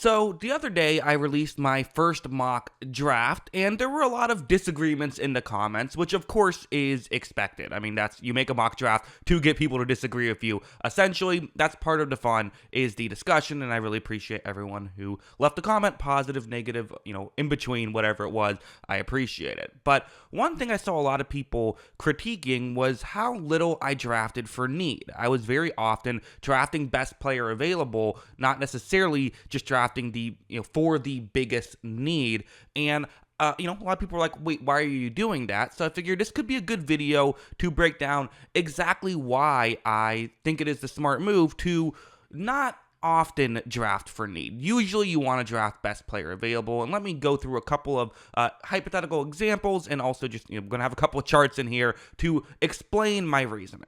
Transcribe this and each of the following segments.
So, the other day, I released my first mock draft, and there were a lot of disagreements in the comments, which of course is expected. I mean, you make a mock draft to get people to disagree with you. Essentially, that's part of the fun, is the discussion, and I really appreciate everyone who left a comment, positive, negative, in between, whatever it was. I appreciate it. But one thing I saw a lot of people critiquing was how little I drafted for need. I was very often drafting best player available, not necessarily just drafting for the biggest need. And a lot of people are like, wait, why are you doing that? So I figured this could be a good video to break down exactly why I think it is the smart move to not often draft for need. Usually you want to draft best player available, and let me go through a couple of hypothetical examples, and also just I'm going to have a couple of charts in here to explain my reasoning.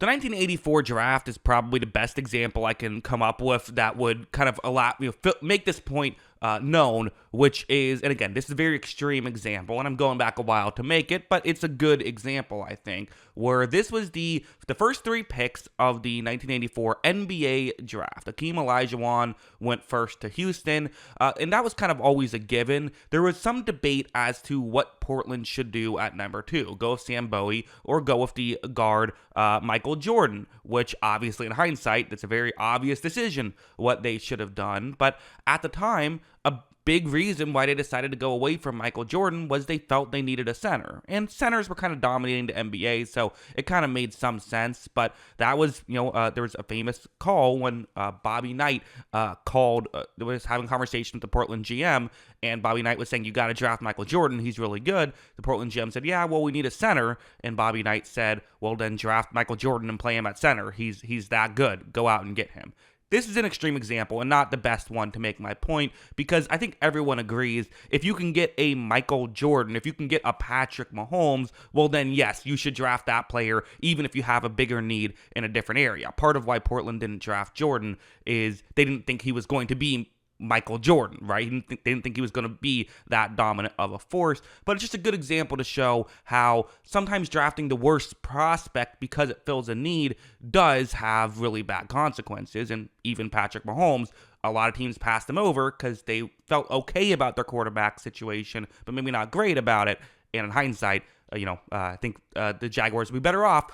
The 1984 draft is probably the best example I can come up with that would kind of allow make this point known, which is, and again, this is a very extreme example, and I'm going back a while to make it, but it's a good example, I think, where this was the first three picks of the 1984 NBA draft. Akeem Olajuwon went first to Houston, and that was kind of always a given. There was some debate as to what Portland should do at number 2, go with Sam Bowie or go with the guard Michael Jordan, which obviously in hindsight, that's a very obvious decision what they should have done, but at the time, a big reason why they decided to go away from Michael Jordan was they felt they needed a center. And centers were kind of dominating the NBA, so it kind of made some sense. But that was, there was a famous call when Bobby Knight was having a conversation with the Portland GM, and Bobby Knight was saying, you got to draft Michael Jordan, he's really good. The Portland GM said, yeah, well, we need a center. And Bobby Knight said, well, then draft Michael Jordan and play him at center. He's that good. Go out and get him. This is an extreme example and not the best one to make my point, because I think everyone agrees if you can get a Michael Jordan, if you can get a Patrick Mahomes, well then yes, you should draft that player even if you have a bigger need in a different area. Part of why Portland didn't draft Jordan is they didn't think he was going to be Michael Jordan, right? They didn't think he was going to be that dominant of a force, but it's just a good example to show how sometimes drafting the worst prospect because it fills a need does have really bad consequences. And even Patrick Mahomes, a lot of teams passed him over because they felt okay about their quarterback situation, but maybe not great about it. And in hindsight, I think the Jaguars would be better off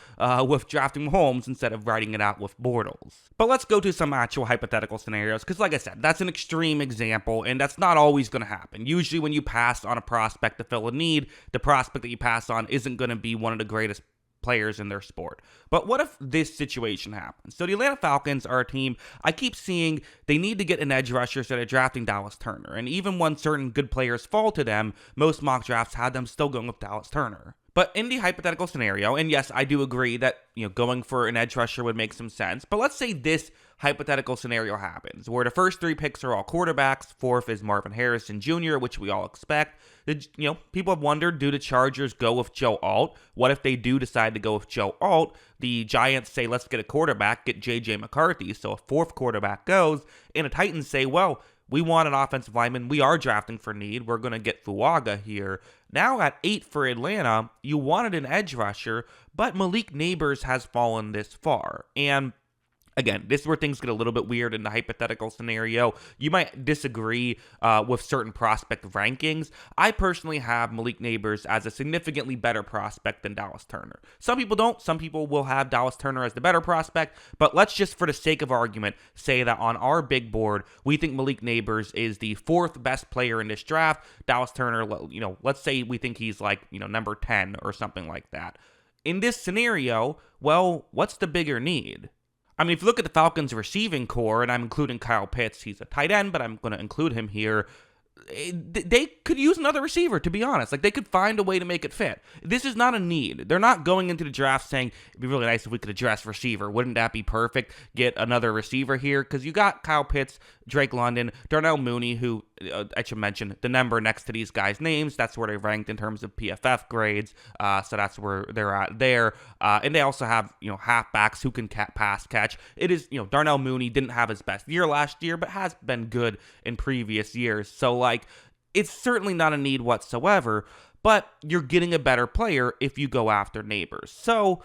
with drafting Mahomes instead of writing it out with Bortles. But let's go to some actual hypothetical scenarios, because like I said, that's an extreme example, and that's not always going to happen. Usually when you pass on a prospect to fill a need, the prospect that you pass on isn't going to be one of the greatest players in their sport. But what if this situation happens? So the Atlanta Falcons are a team I keep seeing they need to get an edge rusher, so they're drafting Dallas Turner. And even when certain good players fall to them, most mock drafts had them still going with Dallas Turner. But in the hypothetical scenario, and yes, I do agree that going for an edge rusher would make some sense, but let's say this hypothetical scenario happens, where the first three picks are all quarterbacks, fourth is Marvin Harrison Jr., which we all expect. People have wondered, do the Chargers go with Joe Alt? What if they do decide to go with Joe Alt? The Giants say, let's get a quarterback, get J.J. McCarthy, so a fourth quarterback goes, and the Titans say, well, we want an offensive lineman. We are drafting for need. We're going to get Fuaga here. Now at 8 for Atlanta, you wanted an edge rusher, but Malik Neighbors has fallen this far. And again, this is where things get a little bit weird in the hypothetical scenario. You might disagree with certain prospect rankings. I personally have Malik Neighbors as a significantly better prospect than Dallas Turner. Some people don't. Some people will have Dallas Turner as the better prospect. But let's just, for the sake of argument, say that on our big board, we think Malik Neighbors is the fourth best player in this draft. Dallas Turner, let's say we think he's number 10 or something like that. In this scenario, well, what's the bigger need? I mean, if you look at the Falcons' receiving core, and I'm including Kyle Pitts, he's a tight end, but I'm going to include him here. They could use another receiver, to be honest. They could find a way to make it fit. This is not a need. They're not going into the draft saying, it'd be really nice if we could address receiver. Wouldn't that be perfect? Get another receiver here? Because you got Kyle Pitts, Drake London, Darnell Mooney, who I should mention the number next to these guys' names. That's where they ranked in terms of PFF grades. So that's where they're at there. And they also have, halfbacks who can pass catch. It is, Darnell Mooney didn't have his best year last year, but has been good in previous years. So, it's certainly not a need whatsoever, but you're getting a better player if you go after Neighbors. So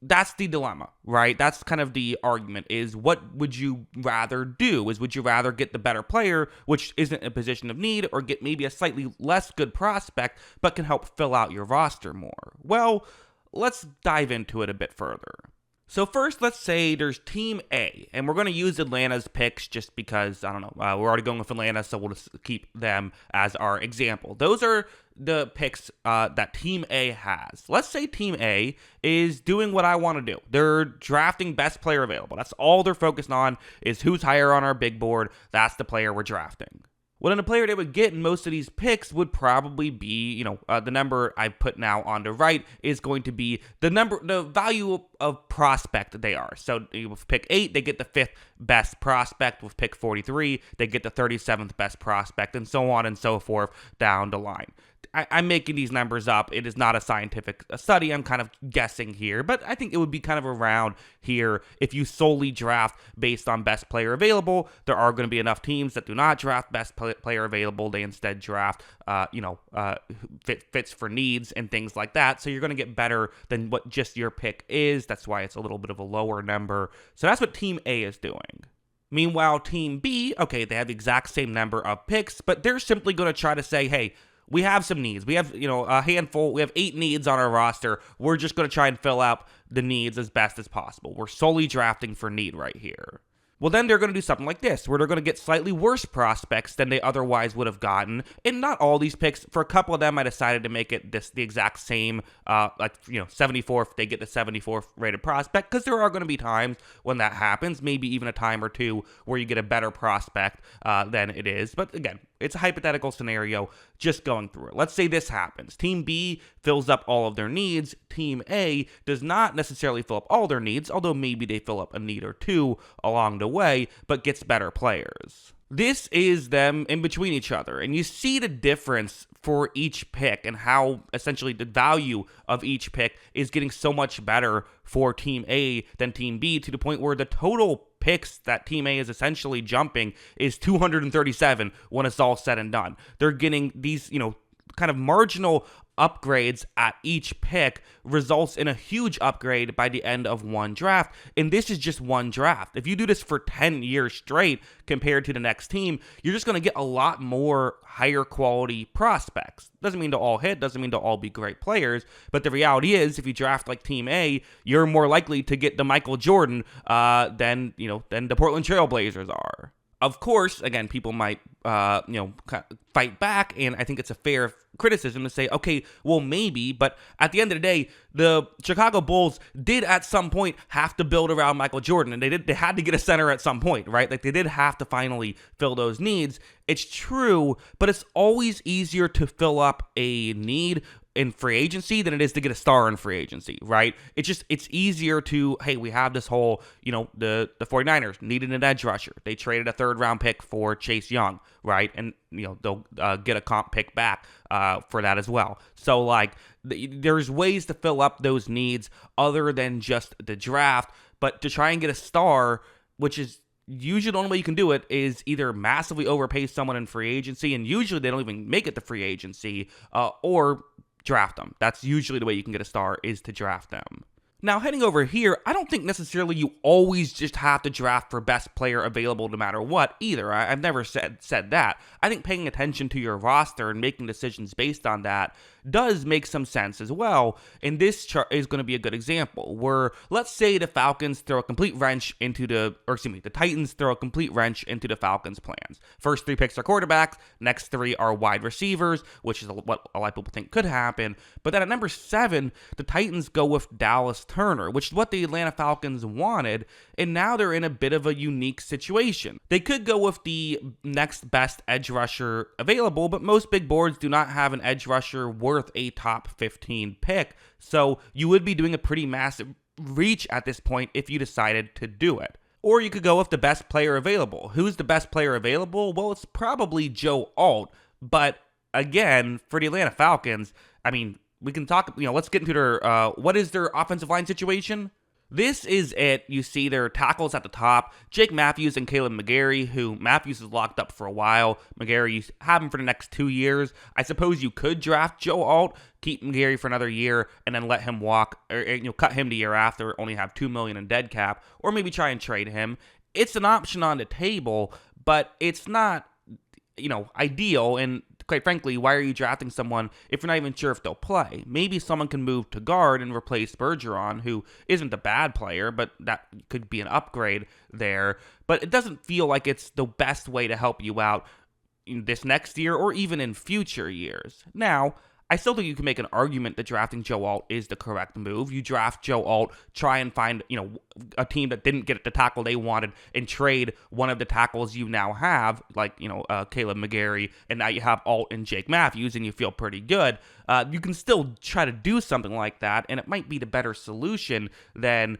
that's the dilemma, right? That's kind of the argument, is what would you rather do? Would you rather get the better player, which isn't a position of need, or get maybe a slightly less good prospect, but can help fill out your roster more? Well, let's dive into it a bit further. So first, let's say there's Team A, and we're going to use Atlanta's picks just because, I don't know, we're already going with Atlanta, so we'll just keep them as our example. Those are the picks that Team A has. Let's say Team A is doing what I want to do. They're drafting best player available. That's all they're focused on, is who's higher on our big board. That's the player we're drafting. Well, then the player they would get in most of these picks would probably be, the number I put now on the right is going to be the value of prospect that they are. So with pick 8, they get the 5th best prospect. With pick 43, they get the 37th best prospect, and so on and so forth down the line. I'm making these numbers up. It is not a scientific study. I'm kind of guessing here, but I think it would be kind of around here if you solely draft based on best player available. There are going to be enough teams that do not draft best player available. They instead draft, fits for needs and things like that. So you're going to get better than what just your pick is. That's why it's a little bit of a lower number. So that's what Team A is doing. Meanwhile, Team B, okay, they have the exact same number of picks, but they're simply going to try to say, hey, we have some needs. We have, a handful. We have 8 needs on our roster. We're just going to try and fill out the needs as best as possible. We're solely drafting for need right here. Well, then they're going to do something like this, where they're going to get slightly worse prospects than they otherwise would have gotten. And not all these picks. For a couple of them, I decided to make it the exact same, 74th, they get the 74th rated prospect, because there are going to be times when that happens, maybe even a time or two where you get a better prospect than it is. But again, it's a hypothetical scenario, just going through it. Let's say this happens. Team B fills up all of their needs. Team A does not necessarily fill up all their needs, although maybe they fill up a need or two along the way, but gets better players. This is them in between each other, and you see the difference for each pick and how essentially the value of each pick is getting so much better for Team A than Team B, to the point where the total picks that Team A is essentially jumping is 237 when it's all said and done. They're getting these, kind of marginal upgrades at each pick results in a huge upgrade by the end of one draft. And this is just one draft. If you do this for 10 years straight compared to the next team, you're just going to get a lot more higher quality prospects. Doesn't mean to all hit, doesn't mean to all be great players, but the reality is if you draft like Team A, you're more likely to get the Michael Jordan than the Portland Trail Blazers are. Of course, again, people might, fight back, and I think it's a fair criticism to say, okay, well, maybe, but at the end of the day, the Chicago Bulls did at some point have to build around Michael Jordan, and they had to get a center at some point, right? Like, they did have to finally fill those needs. It's true, but it's always easier to fill up a need in free agency than it is to get a star in free agency, right? It's easier to, hey, we have this whole, the 49ers needed an edge rusher. They traded a 3rd round pick for Chase Young, right? And, they'll get a comp pick back for that as well. So, there's ways to fill up those needs other than just the draft, but to try and get a star, which is usually the only way you can do it, is either massively overpay someone in free agency, and usually they don't even make it to free agency, or draft them. That's usually the way you can get a star, is to draft them. Now, heading over here, I don't think necessarily you always just have to draft for best player available no matter what either. I've never said that. I think paying attention to your roster and making decisions based on that does make some sense as well. And this chart is going to be a good example where, let's say the Titans throw a complete wrench into the Falcons' plans. First 3 picks are quarterbacks, next 3 are wide receivers, which is what a lot of people think could happen. But then at number 7, the Titans go with Dallas Turner, which is what the Atlanta Falcons wanted, and now they're in a bit of a unique situation. They could go with the next best edge rusher available, but most big boards do not have an edge rusher worth a top 15 pick, so you would be doing a pretty massive reach at this point if you decided to do it. Or you could go with the best player available. Who's the best player available? Well, it's probably Joe Alt, but again, for the Atlanta Falcons, I mean, we can talk, let's get into their, what is their offensive line situation? This is it. You see their tackles at the top. Jake Matthews and Caleb McGarry, who Matthews is locked up for a while. McGarry, you have him for the next 2 years. I suppose you could draft Joe Alt, keep McGarry for another year, and then let him walk, or cut him the year after, only have $2 million in dead cap, or maybe try and trade him. It's an option on the table, but it's not, ideal. And quite frankly, why are you drafting someone if you're not even sure if they'll play? Maybe someone can move to guard and replace Bergeron, who isn't a bad player, but that could be an upgrade there. But it doesn't feel like it's the best way to help you out in this next year or even in future years. Now, I still think you can make an argument that drafting Joe Alt is the correct move. You draft Joe Alt, try and find, a team that didn't get the tackle they wanted and trade one of the tackles you now have, like, Caleb McGarry, and now you have Alt and Jake Matthews, and you feel pretty good. You can still try to do something like that, and it might be the better solution than,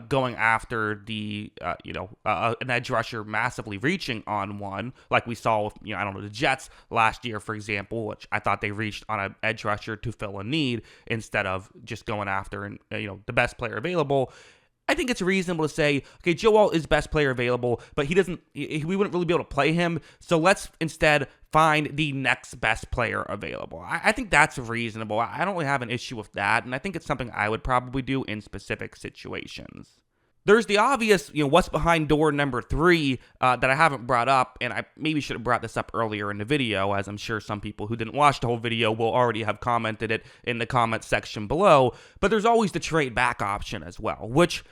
going after an edge rusher massively reaching on one, like we saw with, the Jets last year, for example, which I thought they reached on an edge rusher to fill a need instead of just going after, the best player available. I think it's reasonable to say, okay, Joe Alt is best player available, but we wouldn't really be able to play him, so let's instead find the next best player available. I think that's reasonable. I don't really have an issue with that, and I think it's something I would probably do in specific situations. There's the obvious, what's behind door number 3 that I haven't brought up, and I maybe should have brought this up earlier in the video, as I'm sure some people who didn't watch the whole video will already have commented it in the comment section below, but there's always the trade back option as well, which,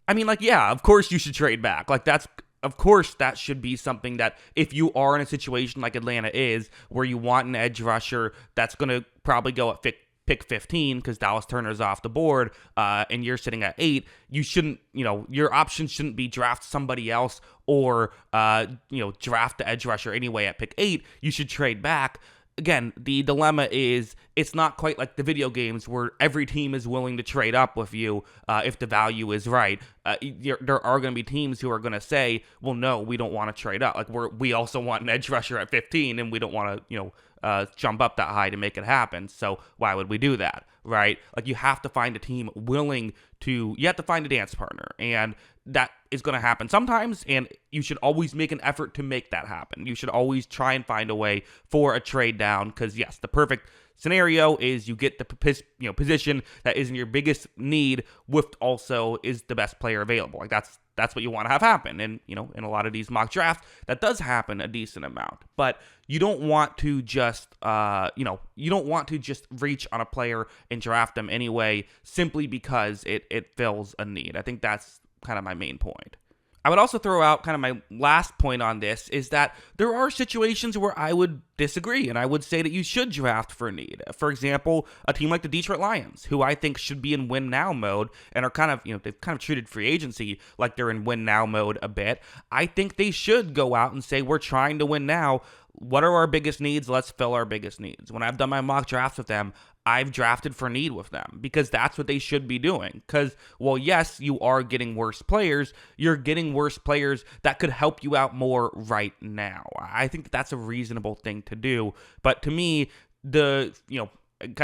of course you should trade back. Of course, that should be something that if you are in a situation like Atlanta is, where you want an edge rusher that's going to probably go at pick 15 because Dallas Turner's off the board, and you're sitting at 8, you shouldn't, your options shouldn't be draft somebody else or, draft the edge rusher anyway at pick 8. You should trade back. Again, the dilemma is it's not quite like the video games where every team is willing to trade up with you if the value is right. There are going to be teams who are going to say, well, no, we don't want to trade up. Like we also want an edge rusher at 15 and we don't want to, jump up that high to make it happen. So why would we do that, right? Like you have to find a team willing to, you have to find a dance partner, and that is going to happen sometimes, and you should always make an effort to make that happen. You should always try and find a way for a trade down, because yes, the perfect scenario is you get the position that is in your biggest need with also is the best player available. Like that's what you want to have happen. And in a lot of these mock drafts, that does happen a decent amount. But you don't want to just reach on a player and draft them anyway simply because it fills a need. I think that's kind of my main point. I would also throw out kind of my last point on this is that there are situations where I would disagree, and I would say that you should draft for need. For example, a team like the Detroit Lions, who I think should be in win now mode and are kind of, they've kind of treated free agency like they're in win now mode a bit. I think they should go out and say, we're trying to win now. What are our biggest needs? Let's fill our biggest needs. When I've done my mock drafts with them, I've drafted for need with them because that's what they should be doing. Because, well, yes, you are getting worse players. You're getting worse players that could help you out more right now. I think that's a reasonable thing to do. But to me, kind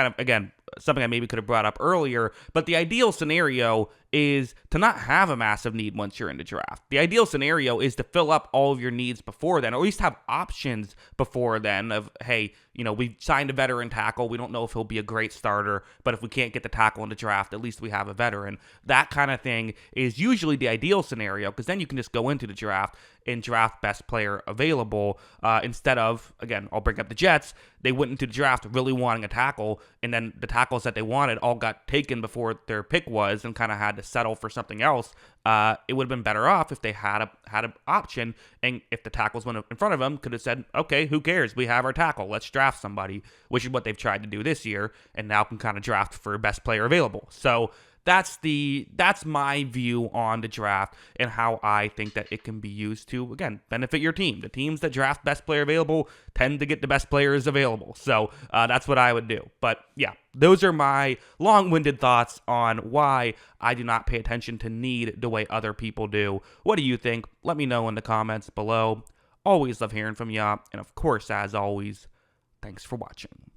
of, again, something I maybe could have brought up earlier, but the ideal scenario is to not have a massive need once you're in the draft. The ideal scenario is to fill up all of your needs before then, or at least have options before then of, hey, we've signed a veteran tackle. We don't know if he'll be a great starter, but if we can't get the tackle in the draft, at least we have a veteran. That kind of thing is usually the ideal scenario, because then you can just go into the draft and draft best player available instead of, again, I'll bring up the Jets. They went into the draft really wanting a tackle, and then the tackles that they wanted all got taken before their pick was and kind of had to settle for something else. It would have been better off if they had an option, and if the tackles went in front of them, could have said, okay, who cares? We have our tackle. Let's draft somebody, which is what they've tried to do this year, and now can kind of draft for best player available. So that's my view on the draft and how I think that it can be used to, again, benefit your team. The teams that draft best player available tend to get the best players available. So that's what I would do. But yeah, those are my long-winded thoughts on why I do not pay attention to need the way other people do. What do you think? Let me know in the comments below. Always love hearing from ya. And of course, as always, thanks for watching.